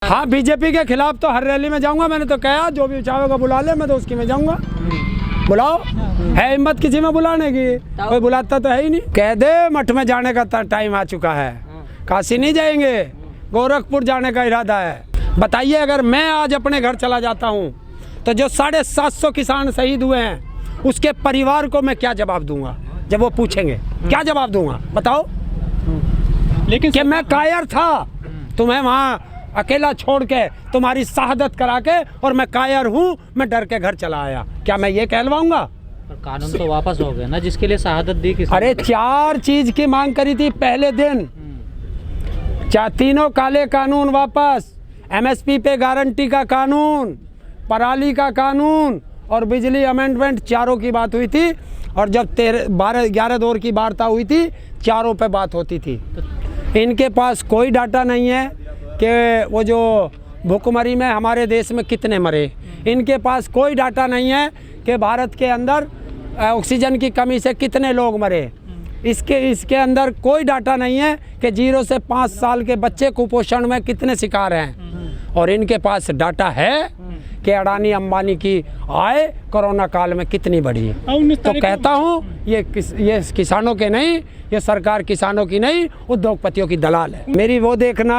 हाँ, बीजेपी के खिलाफ तो हर रैली में जाऊंगा। मैंने तो कहा जो भी चाहेगा बुला ले, मैं तो उसकी में जाऊंगा। बुलाओ, है हिम्मत किसी में बुलाने की? कोई बुलाता तो है ही नहीं। कह दे मठ में जाने का टाइम आ चुका है, काशी नहीं जाएंगे, गोरखपुर जाने का इरादा है। बताइए, अगर मैं आज अपने घर चला जाता हूँ तो जो 750 किसान शहीद हुए हैं उसके परिवार को मैं क्या जवाब दूंगा? जब वो पूछेंगे क्या जवाब दूंगा बताओ? लेकिन कि मैं कायर था, तुम्हें वहाँ अकेला छोड़ के तुम्हारी शहादत करा के, और मैं कायर हूँ, मैं डर के घर चला आया, क्या मैं ये कहलवाऊंगा? पर कानून तो वापस हो गया ना, जिसके लिए शहादत दी किसी? अरे 4 चीज की मांग करी थी पहले दिन, तीनों काले कानून वापस, एमएसपी पे गारंटी का कानून, पराली का कानून और बिजली अमेंडमेंट, चारों की बात हुई थी। और जब 12-11 दौर की वार्ता हुई थी, चारों पे बात होती थी। इनके पास कोई डाटा नहीं है कि वो जो भुखमरी में हमारे देश में कितने मरे। इनके पास कोई डाटा नहीं है कि भारत के अंदर ऑक्सीजन की कमी से कितने लोग मरे। इसके अंदर कोई डाटा नहीं है कि 0 से 5 साल के बच्चे कुपोषण में कितने शिकार हैं। और इनके पास डाटा है कि अडानी अंबानी की आय कोरोना काल में कितनी बढ़ी है। तो कहता हूँ ये किसानों के नहीं, ये सरकार किसानों की नहीं, उद्योगपतियों की दलाल है। मेरी वो देखना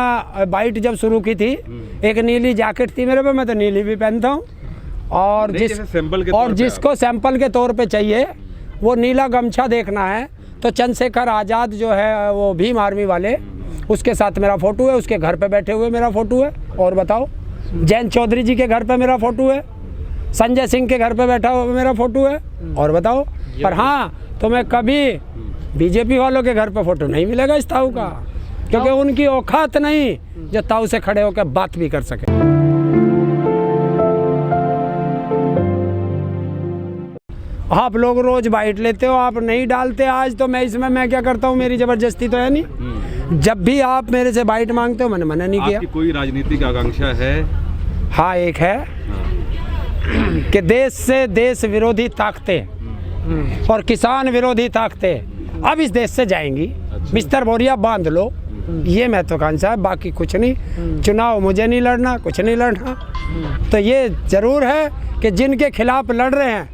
बाइट जब शुरू की थी, एक नीली जैकेट थी मेरे पे, मैं तो नीली भी पहनता हूँ। और जिसको सैंपल के तौर पे चाहिए वो नीला गमछा देखना है तो चंद्रशेखर आज़ाद जो है वो भीम आर्मी वाले, उसके साथ मेरा फोटो है, उसके घर पे बैठे हुए मेरा फोटो है। और बताओ, जयंत चौधरी जी के घर पे मेरा फोटो है, संजय सिंह के घर पे बैठा हुआ मेरा फोटो है। और बताओ, पर हाँ, तो मैं कभी बीजेपी वालों के घर पे फोटो नहीं मिलेगा इस ताऊ का, क्योंकि उनकी औकात नहीं जो ताऊ से खड़े होकर बात भी कर सके। आप लोग रोज बाइट लेते हो, आप नहीं डालते आज, तो मैं इसमें मैं क्या करता हूँ, मेरी जबरदस्ती तो है नहीं। जब भी आप मेरे से बाइट मांगते हो मैंने मना नहीं किया। आपकी कोई राजनीतिक आकांक्षा है? हाँ, एक है कि देश से देश विरोधी ताकतें और किसान विरोधी ताकतें अब इस देश से जाएंगी। बिस्तर बोरिया बांध लो, ये महत्वाकांक्षा है, बाकी कुछ नहीं। चुनाव मुझे नहीं लड़ना, कुछ नहीं लड़ना। तो ये जरूर है कि जिनके खिलाफ लड़ रहे हैं,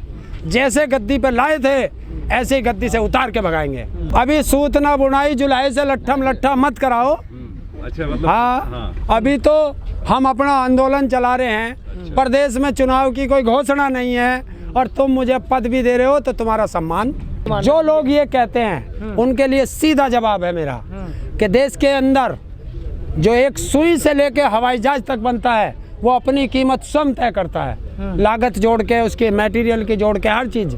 जैसे गद्दी पे लाए थे ऐसे ही गद्दी से उतार के भगाएंगे। अभी सूत ना बुनाई जुलाई से लट्ठम लट्ठा मत कराओ। अच्छा, मतलब हाँ, अभी तो हम अपना आंदोलन चला रहे हैं, प्रदेश में चुनाव की कोई घोषणा नहीं है, और तुम मुझे पद भी दे रहे हो तो तुम्हारा सम्मान। जो लोग ये कहते हैं उनके लिए सीधा जवाब है मेरा कि देश के अंदर जो एक सुई से लेके हवाई जहाज तक बनता है वो अपनी कीमत स्वयं तय करता है, लागत जोड़ के, उसके मटेरियल की जोड़ के, हर चीज़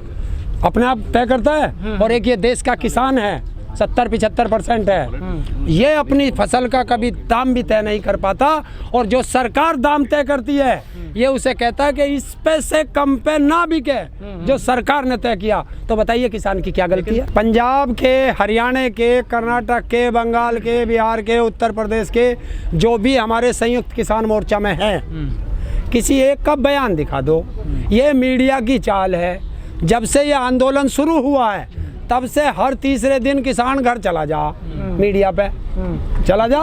अपने आप तय करता है। और एक ये देश का किसान है, 70-75% है, ये अपनी फसल का कभी दाम भी तय नहीं कर पाता, और जो सरकार दाम तय करती है ये उसे कहता है कि इस पे से कम पे ना बिके जो सरकार ने तय किया। तो बताइए किसान की क्या गलती है? पंजाब के, हरियाणा के, कर्नाटक के, बंगाल के, बिहार के, उत्तर प्रदेश के जो भी हमारे संयुक्त किसान मोर्चा में हैं, किसी एक का बयान दिखा दो। ये मीडिया की चाल है। जब से ये आंदोलन शुरू हुआ है तब से हर तीसरे दिन किसान घर चला जा, मीडिया पे चला जा,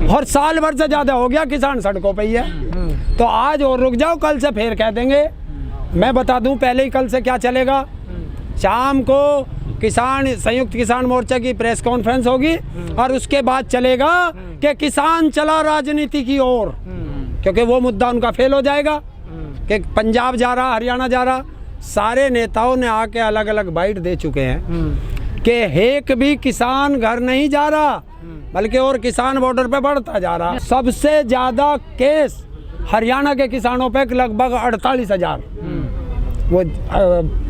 और साल भर से ज़्यादा हो गया किसान सड़कों पे ही है। तो आज और रुक जाओ, कल से फिर कह देंगे। मैं बता दूं पहले ही, कल से क्या चलेगा, शाम को किसान संयुक्त किसान मोर्चा की प्रेस कॉन्फ्रेंस होगी, और उसके बाद चलेगा कि किसान चला राजनीति की ओर, क्योंकि वो मुद्दा उनका फेल हो जाएगा कि पंजाब जा रहा, हरियाणा जा रहा। सारे नेताओं ने आके अलग अलग बाइट दे चुके हैं कि एक भी किसान घर नहीं जा रहा, बल्कि और किसान बॉर्डर पे बढ़ता जा रहा। सबसे ज़्यादा केस हरियाणा के किसानों पे लगभग 48,000 वो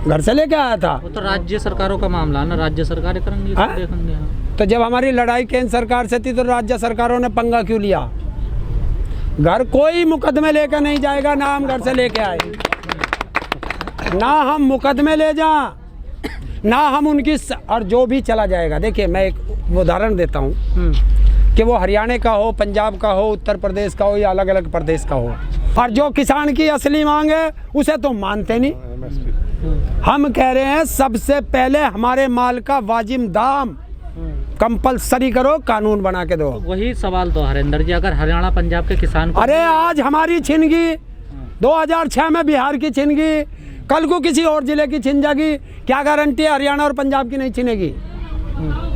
घर से लेके आया था। वो तो राज्य सरकारों का मामला है ना, राज्य सरकारें करेंगी। तो जब हमारी लड़ाई केंद्र सरकार से थी तो राज्य सरकारों ने पंगा क्यों लिया? घर कोई मुकदमे लेकर नहीं जाएगा, ना हम घर से लेके आए, ना हम मुकदमे ले जा, ना हम उनकी, और जो भी चला जाएगा। देखिए, मैं एक उदाहरण देता हूँ कि वो हरियाणा का हो, पंजाब का हो, उत्तर प्रदेश का हो, या अलग अलग प्रदेश का हो, और जो किसान की असली मांग है उसे तो मानते नहीं। हम कह रहे हैं सबसे पहले हमारे माल का वाजिब दाम कंपलसरी करो, कानून बना के दो। वही सवाल तो हरिंदर जी, अगर हरियाणा पंजाब के किसान को अरे आज हमारी छिन गई, 2006 में बिहार की छिन गई, कल को किसी और जिले की छिन जाएगी, क्या गारंटी है हरियाणा और पंजाब की नहीं छिनेगी?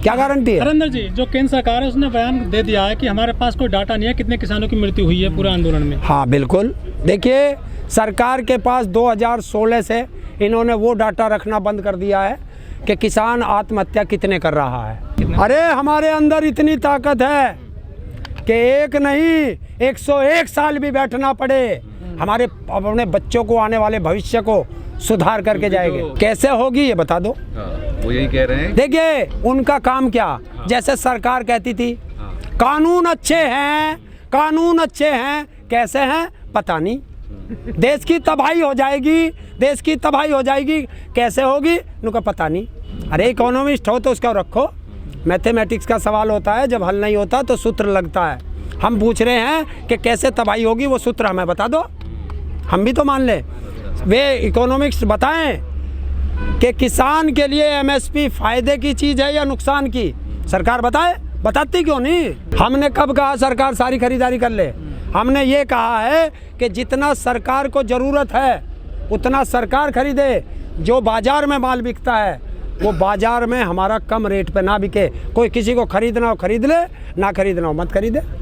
क्या गारंटी है? हरिंदर जी, जो केंद्र सरकार है उसने बयान दे दिया है कि हमारे पास कोई डाटा नहीं है कितने किसानों की मृत्यु हुई है पूरे आंदोलन में। हाँ बिल्कुल, देखिए सरकार के पास 2016 से इन्होंने वो डाटा रखना बंद कर दिया है कि किसान आत्महत्या कितने कर रहा है। अरे हमारे अंदर इतनी ताकत है कि एक नहीं 101 साल भी बैठना पड़े, हमारे अपने बच्चों को, आने वाले भविष्य को सुधार करके जाएंगे। कैसे होगी ये बता दो। हाँ, वो यही कह रहे हैं। देखिए उनका काम क्या, जैसे सरकार कहती थी कानून अच्छे हैं, कानून अच्छे हैं, कैसे हैं पता नहीं, देश की तबाही हो जाएगी, देश की तबाही हो जाएगी, कैसे होगी उनका पता नहीं। अरे इकोनॉमिस्ट हो तो उसका रखो, मैथमेटिक्स का सवाल होता है, जब हल नहीं होता तो सूत्र लगता है। हम पूछ रहे हैं कि कैसे तबाही होगी, वो सूत्र हमें बता दो, हम भी तो मान लें। वे इकोनॉमिक्स बताएं कि किसान के लिए एमएसपी फायदे की चीज़ है या नुकसान की, सरकार बताए, बताती क्यों नहीं? हमने कब कहा सरकार सारी खरीदारी कर ले? हमने ये कहा है कि जितना सरकार को ज़रूरत है उतना सरकार खरीदे, जो बाज़ार में माल बिकता है वो बाज़ार में हमारा कम रेट पे ना बिके। कोई किसी को खरीदना हो खरीद ले, ना खरीदना हो मत खरीदे।